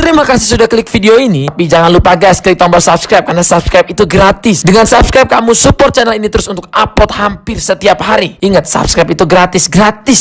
Terima kasih sudah klik video ini. Tapi jangan lupa guys, klik tombol subscribe karena subscribe itu gratis. Dengan subscribe kamu support channel ini terus untuk upload hampir setiap hari. Ingat, subscribe itu gratis.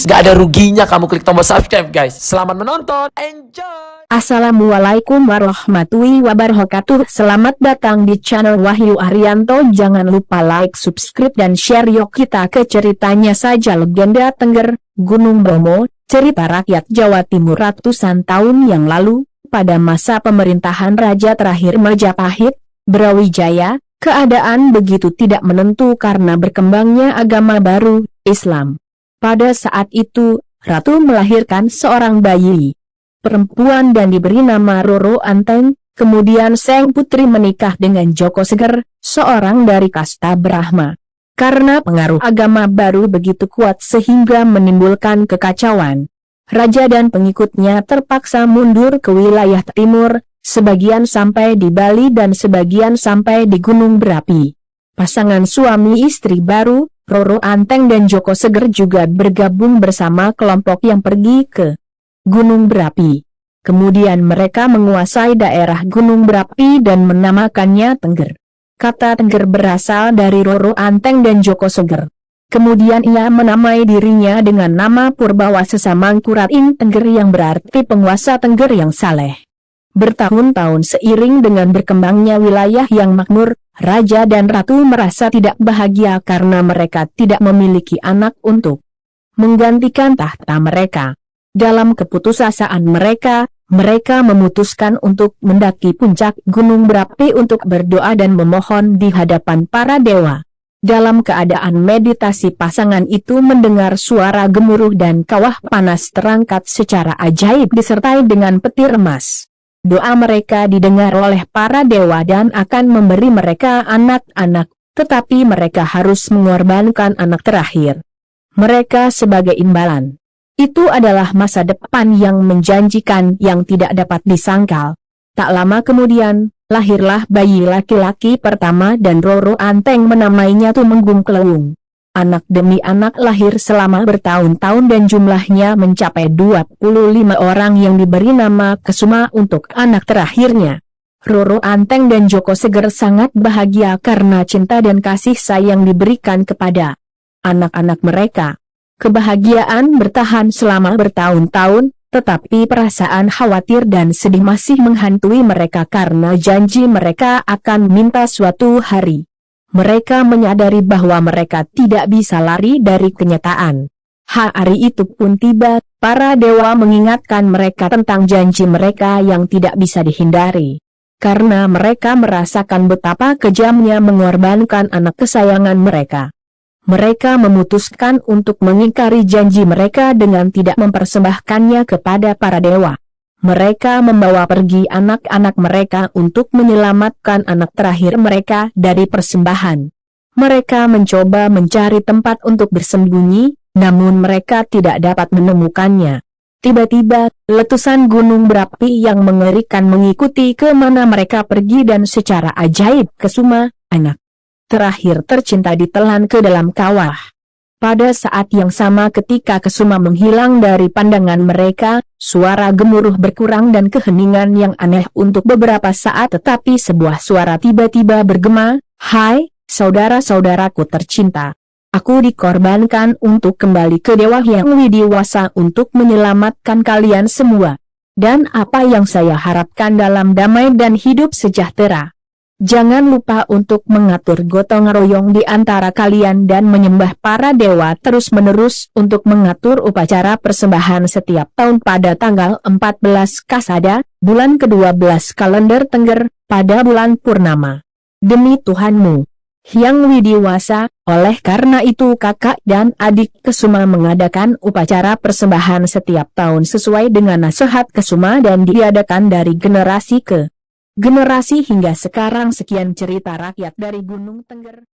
Gak ada ruginya kamu klik tombol subscribe guys. Selamat menonton. Enjoy. Assalamualaikum warahmatullahi wabarakatuh. Selamat datang di channel Wahyu Arianto. Jangan lupa like, subscribe dan share. Yuk kita ke ceritanya saja. Legenda Tengger, Gunung Bromo. Cerita rakyat Jawa Timur ratusan tahun yang lalu, pada masa pemerintahan Raja terakhir Majapahit, Brawijaya, keadaan begitu tidak menentu karena berkembangnya agama baru, Islam. Pada saat itu, Ratu melahirkan seorang bayi perempuan dan diberi nama Roro Anteng. Kemudian sang putri menikah dengan Joko Seger, seorang dari kasta Brahma. Karena pengaruh agama baru begitu kuat sehingga menimbulkan kekacauan, raja dan pengikutnya terpaksa mundur ke wilayah timur, sebagian sampai di Bali dan sebagian sampai di Gunung Berapi. Pasangan suami istri baru, Roro Anteng dan Joko Seger juga bergabung bersama kelompok yang pergi ke Gunung Berapi. Kemudian mereka menguasai daerah Gunung Berapi dan menamakannya Tengger. Kata Tengger berasal dari Roro Anteng dan Joko Seger. Kemudian ia menamai dirinya dengan nama Purbawasesa Mangkuratin Tengger yang berarti penguasa Tengger yang saleh. Bertahun-tahun seiring dengan berkembangnya wilayah yang makmur, raja dan ratu merasa tidak bahagia karena mereka tidak memiliki anak untuk menggantikan tahta mereka. Dalam keputusasaan mereka memutuskan untuk mendaki puncak Gunung Berapi untuk berdoa dan memohon di hadapan para dewa. Dalam keadaan meditasi pasangan itu mendengar suara gemuruh dan kawah panas terangkat secara ajaib disertai dengan petir emas. Doa mereka didengar oleh para dewa dan akan memberi mereka anak-anak, tetapi mereka harus mengorbankan anak terakhir mereka sebagai imbalan. Itu adalah masa depan yang menjanjikan yang tidak dapat disangkal. Tak lama kemudian, lahirlah bayi laki-laki pertama dan Roro Anteng menamainya Tumenggung Klewung. Anak demi anak lahir selama bertahun-tahun dan jumlahnya mencapai 25 orang yang diberi nama Kesuma untuk anak terakhirnya. Roro Anteng dan Joko Seger sangat bahagia karena cinta dan kasih sayang diberikan kepada anak-anak mereka. Kebahagiaan bertahan selama bertahun-tahun, tetapi perasaan khawatir dan sedih masih menghantui mereka karena janji mereka akan minta suatu hari. Mereka menyadari bahwa mereka tidak bisa lari dari kenyataan. Hari itu pun tiba, para dewa mengingatkan mereka tentang janji mereka yang tidak bisa dihindari. Karena mereka merasakan betapa kejamnya mengorbankan anak kesayangan mereka. Mereka memutuskan untuk mengingkari janji mereka dengan tidak mempersembahkannya kepada para dewa. Mereka membawa pergi anak-anak mereka untuk menyelamatkan anak terakhir mereka dari persembahan. Mereka mencoba mencari tempat untuk bersembunyi, namun mereka tidak dapat menemukannya. Tiba-tiba, letusan gunung berapi yang mengerikan mengikuti kemana mereka pergi dan secara ajaib Kesuma, anak terakhir tercinta ditelan ke dalam kawah. Pada saat yang sama ketika Kesuma menghilang dari pandangan mereka, suara gemuruh berkurang dan keheningan yang aneh untuk beberapa saat, tetapi sebuah suara tiba-tiba bergema, "Hai, saudara-saudaraku tercinta. Aku dikorbankan untuk kembali ke Dewa yang widiwasa untuk menyelamatkan kalian semua. Dan apa yang saya harapkan dalam damai dan hidup sejahtera. Jangan lupa untuk mengatur gotong royong di antara kalian dan menyembah para dewa terus-menerus untuk mengatur upacara persembahan setiap tahun pada tanggal 14 Kasada, bulan ke-12 kalender Tengger, pada bulan purnama. Demi Tuhanmu, Hyang Widiwasa." Oleh karena itu kakak dan adik Kesuma mengadakan upacara persembahan setiap tahun sesuai dengan nasihat Kesuma dan diadakan dari generasi ke generasi hingga sekarang. Sekian cerita rakyat dari Gunung Tengger.